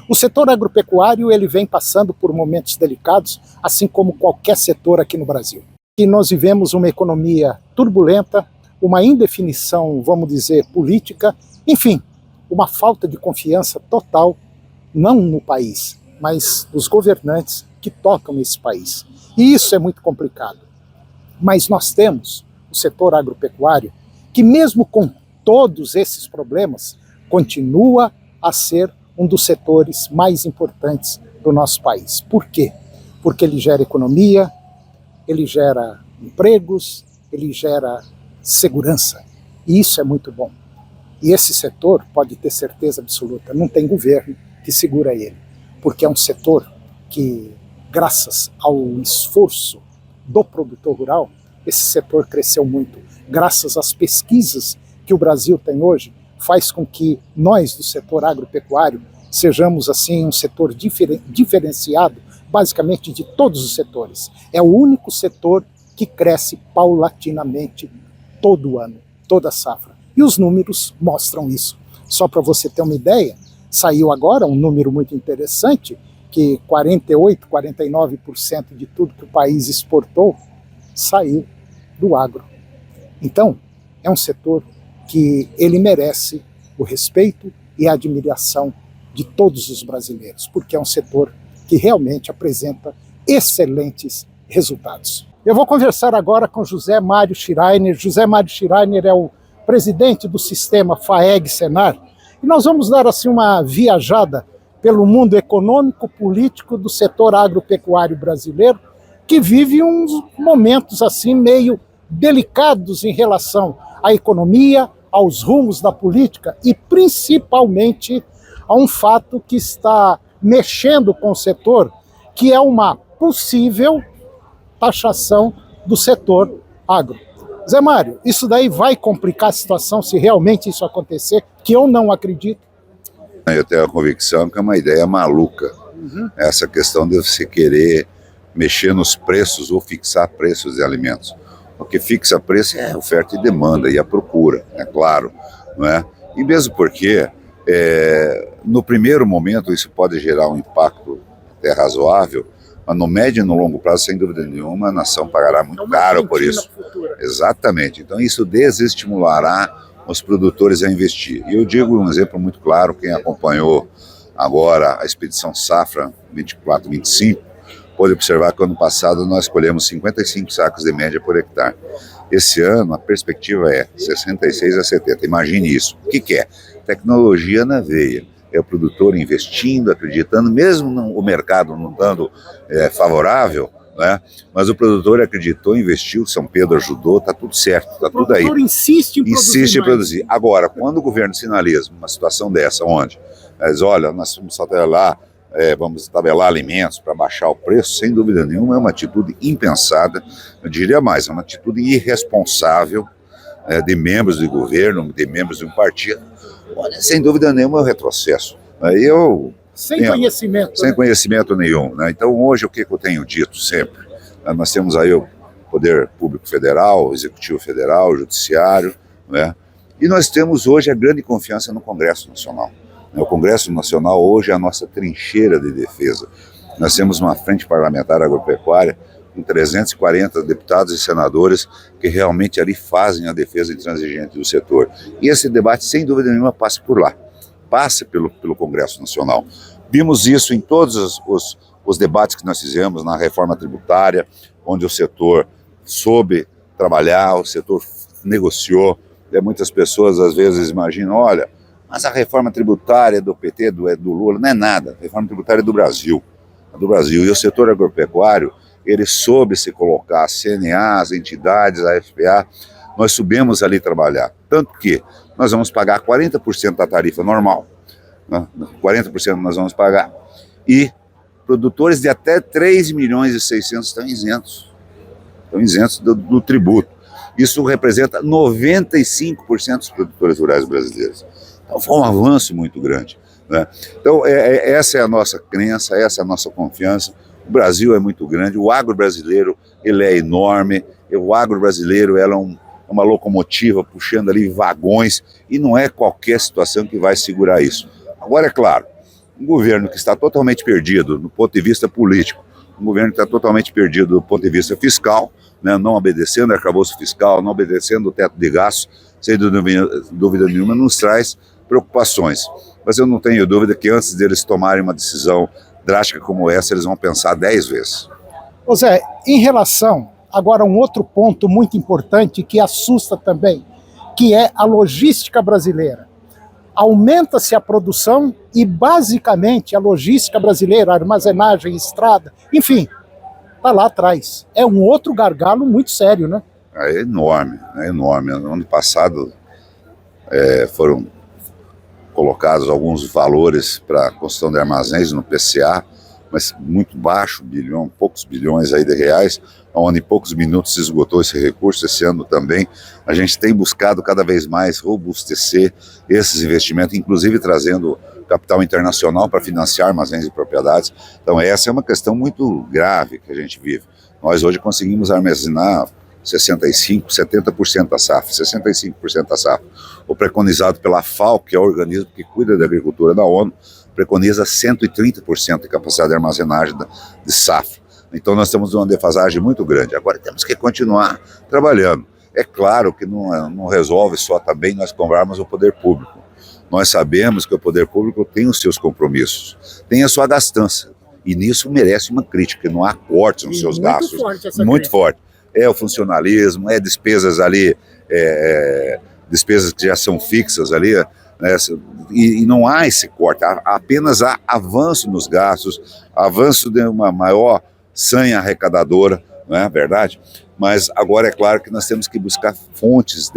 O setor agropecuário ele vem passando por momentos delicados, assim como qualquer setor aqui no Brasil. E nós vivemos uma economia turbulenta, uma indefinição, vamos dizer, política, enfim, uma falta de confiança total, não no país, mas nos governantes que tocam esse país. E isso é muito complicado. Mas nós temos o setor agropecuário que, mesmo com todos esses problemas, continua a ser um dos setores mais importantes do nosso país. Por quê? Porque ele gera economia, ele gera empregos, ele gera segurança. E isso é muito bom. E esse setor, pode ter certeza absoluta, não tem governo que segura ele. Porque é um setor que, graças ao esforço do produtor rural, esse setor cresceu muito. Graças às pesquisas que o Brasil tem hoje, faz com que nós, do setor agropecuário, sejamos assim um setor diferenciado, basicamente de todos os setores. É o único setor que cresce paulatinamente todo ano, toda safra. E os números mostram isso. Só para você ter uma ideia, saiu agora um número muito interessante, que 48%, 49% de tudo que o país exportou saiu do agro. Então, é um setor que ele merece o respeito e a admiração de todos os brasileiros, porque é um setor que realmente apresenta excelentes resultados. Eu vou conversar agora com José Mário Schreiner. José Mário Schreiner é o presidente do sistema FAEG-Senar, e nós vamos dar assim uma viajada pelo mundo econômico, político do setor agropecuário brasileiro, que vive uns momentos assim meio delicados em relação à economia, aos rumos da política e principalmente a um fato que está mexendo com o setor, que é uma possível taxação do setor agro. Zé Mário, isso daí vai complicar a situação se realmente isso acontecer, que eu não acredito? Eu tenho a convicção que é uma ideia maluca. Essa questão de você querer mexer nos preços ou fixar preços de alimentos. O que fixa preço é a oferta e demanda e a procura, é claro, não é? E mesmo porque, no primeiro momento, isso pode gerar um impacto até razoável, mas no médio e no longo prazo, sem dúvida nenhuma, a nação pagará muito caro por isso. Exatamente. Então isso desestimulará os produtores a investir. E eu digo um exemplo muito claro, quem acompanhou agora a expedição Safra 24-25, pode observar que ano passado nós colhemos 55 sacos de média por hectare. Esse ano a perspectiva é 66 a 70, imagine isso. O que é? Tecnologia na veia. É o produtor investindo, acreditando, mesmo o mercado não estando favorável, né? Mas o produtor acreditou, investiu, São Pedro ajudou, está tudo certo, está tudo aí. O produtor insiste em produzir. Agora, quando o governo sinaliza uma situação dessa, onde diz, olha, nós vamos tabelar, vamos tabelar alimentos para baixar o preço, sem dúvida nenhuma, é uma atitude impensada, eu diria mais, é uma atitude irresponsável de membros do governo, de membros de um partido. Olha, sem dúvida nenhuma é um retrocesso. Sem conhecimento. Sem conhecimento nenhum, né? Então hoje o que eu tenho dito sempre? Nós temos aí o Poder Público Federal, o Executivo Federal, o Judiciário, né? E nós temos hoje a grande confiança no Congresso Nacional. O Congresso Nacional hoje é a nossa trincheira de defesa. Nós temos uma frente parlamentar agropecuária com 340 deputados e senadores que realmente ali fazem a defesa intransigente do setor. E esse debate, sem dúvida nenhuma, passa por lá, passa pelo Congresso Nacional. Vimos isso em todos os debates que nós fizemos na reforma tributária, onde o setor soube trabalhar, o setor negociou. Muitas pessoas às vezes imaginam, olha, mas a reforma tributária do PT, do Lula, não é nada. A reforma tributária é do Brasil. É do Brasil. E o setor agropecuário, ele soube se colocar, a CNA, as entidades, a FPA, nós subimos ali trabalhar. Tanto que nós vamos pagar 40% da tarifa normal, né? 40% nós vamos pagar. E produtores de até 3 milhões e 600 estão isentos do tributo. Isso representa 95% dos produtores rurais brasileiros. Então foi um avanço muito grande, né? Então essa é a nossa crença, essa é a nossa confiança. O Brasil é muito grande, o agro brasileiro ele é enorme, o agro brasileiro uma locomotiva puxando ali vagões, e não é qualquer situação que vai segurar isso. Agora, é claro, um governo que está totalmente perdido do ponto de vista político, um governo que está totalmente perdido do ponto de vista fiscal, né, não obedecendo ao arcabouço fiscal, não obedecendo o teto de gastos, sem dúvida nenhuma, nos traz preocupações. Mas eu não tenho dúvida que antes deles tomarem uma decisão drástica como essa, eles vão pensar 10 vezes. Ô Zé, em relação, agora um outro ponto muito importante que assusta também, que é a logística brasileira. Aumenta-se a produção e basicamente a logística brasileira, a armazenagem, estrada, enfim, está lá atrás. É um outro gargalo muito sério, né? É enorme, é enorme. No ano passado foram colocados alguns valores para a construção de armazéns no PCA, mas muito baixo, poucos bilhões aí de reais, onde em poucos minutos se esgotou esse recurso. Esse ano também a gente tem buscado cada vez mais robustecer esses investimentos, inclusive trazendo capital internacional para financiar armazéns e propriedades. Então essa é uma questão muito grave que a gente vive. Nós hoje conseguimos armazenar 65%, 70% da safra, 65% da safra. O preconizado pela FAO, que é o organismo que cuida da agricultura da ONU, preconiza 130% de capacidade de armazenagem de safra. Então nós temos uma defasagem muito grande. Agora temos que continuar trabalhando. É claro que não resolve só também nós cobrarmos o poder público. Nós sabemos que o poder público tem os seus compromissos, tem a sua gastança, e nisso merece uma crítica, não há cortes nos seus gastos. Muito forte. É o funcionalismo, é despesas ali, despesas que já são fixas ali, né, e não há esse corte, apenas há avanço nos gastos, avanço de uma maior sanha arrecadadora, não é verdade? Mas agora é claro que nós temos que buscar fontes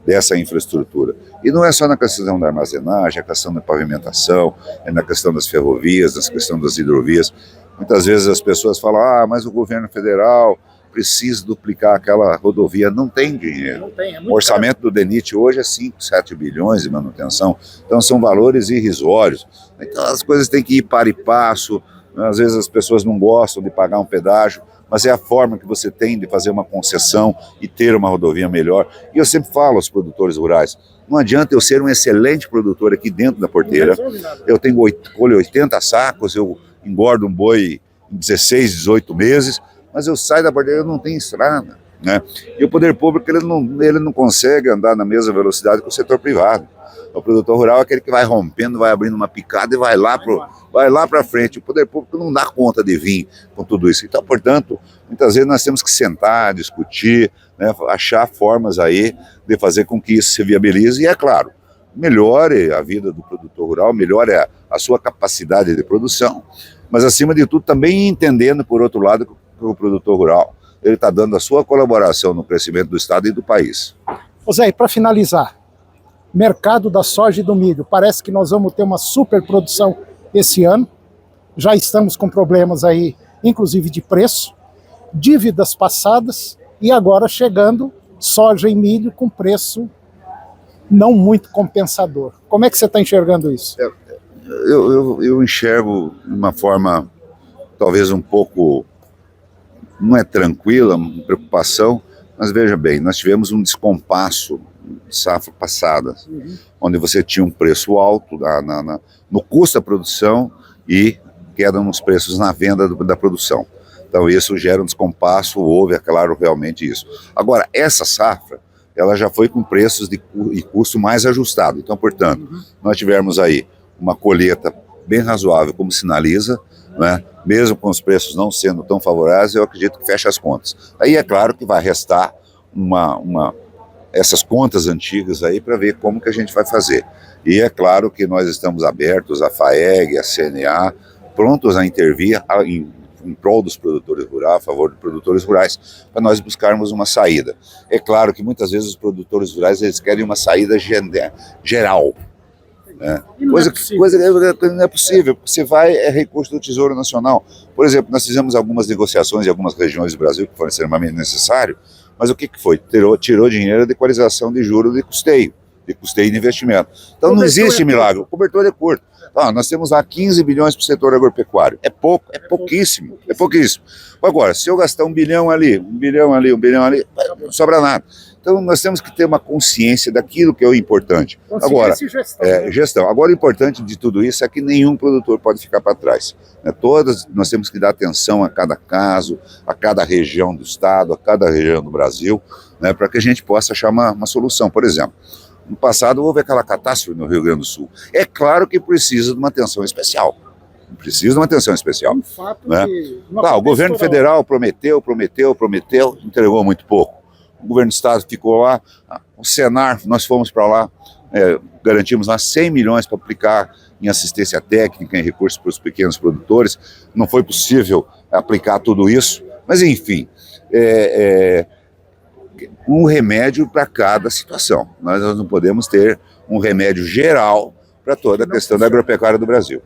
dessa infraestrutura. E não é só na questão da armazenagem, é a questão da pavimentação, é na questão das ferrovias, na questão das hidrovias. Muitas vezes as pessoas falam, mas o governo federal precisa duplicar aquela rodovia. Não tem dinheiro. Não tem, o orçamento do DENIT hoje é 5, 7 bilhões de manutenção, então são valores irrisórios. Então as coisas têm que ir para e passo, às vezes as pessoas não gostam de pagar um pedágio, mas é a forma que você tem de fazer uma concessão e ter uma rodovia melhor. E eu sempre falo aos produtores rurais, não adianta eu ser um excelente produtor aqui dentro da porteira, eu colho 80 sacos, eu engordo um boi em 16, 18 meses, mas eu saio da porteira e não tenho estrada, né? E o poder público ele não consegue andar na mesma velocidade que o setor privado. O produtor rural é aquele que vai rompendo, vai abrindo uma picada e vai lá para frente. O poder público não dá conta de vir com tudo isso. Então, portanto, muitas vezes nós temos que sentar, discutir, né, achar formas aí de fazer com que isso se viabilize. E é claro, melhore a vida do produtor rural, melhore a sua capacidade de produção, mas acima de tudo também entendendo, por outro lado, que o produtor rural ele está dando a sua colaboração no crescimento do estado e do país. Ô Zé, para finalizar, mercado da soja e do milho, parece que nós vamos ter uma superprodução esse ano, já estamos com problemas aí, inclusive de preço, dívidas passadas e agora chegando soja e milho com preço não muito compensador. Como é que você está enxergando isso? Eu enxergo de uma forma talvez um pouco, não é tranquila, uma preocupação, mas veja bem, nós tivemos um descompasso de safra passada, onde você tinha um preço alto no custo da produção e queda nos preços na venda da produção. Então isso gera um descompasso, houve, é claro, realmente isso. Agora, essa safra, ela já foi com preços e custo mais ajustado. Então, portanto, nós tivemos aí uma colheita bem razoável, como sinaliza, né? Mesmo com os preços não sendo tão favoráveis, eu acredito que fecha as contas. Aí é claro que vai restar essas contas antigas aí para ver como que a gente vai fazer. E é claro que nós estamos abertos, a FAEG, a CNA, prontos a intervir em prol dos produtores rurais, a favor dos produtores rurais, para nós buscarmos uma saída. É claro que muitas vezes os produtores rurais eles querem uma saída geral. Coisa que não é possível, porque você vai, é recurso do Tesouro Nacional. Por exemplo, nós fizemos algumas negociações em algumas regiões do Brasil que foram extremamente necessários, mas o que foi? Tirou dinheiro de equalização de juros de custeio. de custeio de investimento. Então não existe milagre, o cobertor é curto. Nós temos lá 15 bilhões para o setor agropecuário. É pouco, é pouquíssimo, é pouquíssimo. Agora, se eu gastar 1 bilhão ali, 1 bilhão ali, 1 bilhão ali, não sobra nada. Então nós temos que ter uma consciência daquilo que é o importante. Agora, gestão. Agora o importante de tudo isso é que nenhum produtor pode ficar para trás. Nós temos que dar atenção a cada caso, a cada região do estado, a cada região do Brasil, para que a gente possa achar uma solução. Por exemplo, no passado houve aquela catástrofe no Rio Grande do Sul. É claro que precisa de uma atenção especial. Precisa de uma atenção especial. O governo federal prometeu, entregou muito pouco. O governo do estado ficou lá, o Senar, nós fomos para lá, garantimos lá 100 milhões para aplicar em assistência técnica, em recursos para os pequenos produtores. Não foi possível aplicar tudo isso, mas enfim, um remédio para cada situação. Nós não podemos ter um remédio geral para toda a questão da agropecuária do Brasil.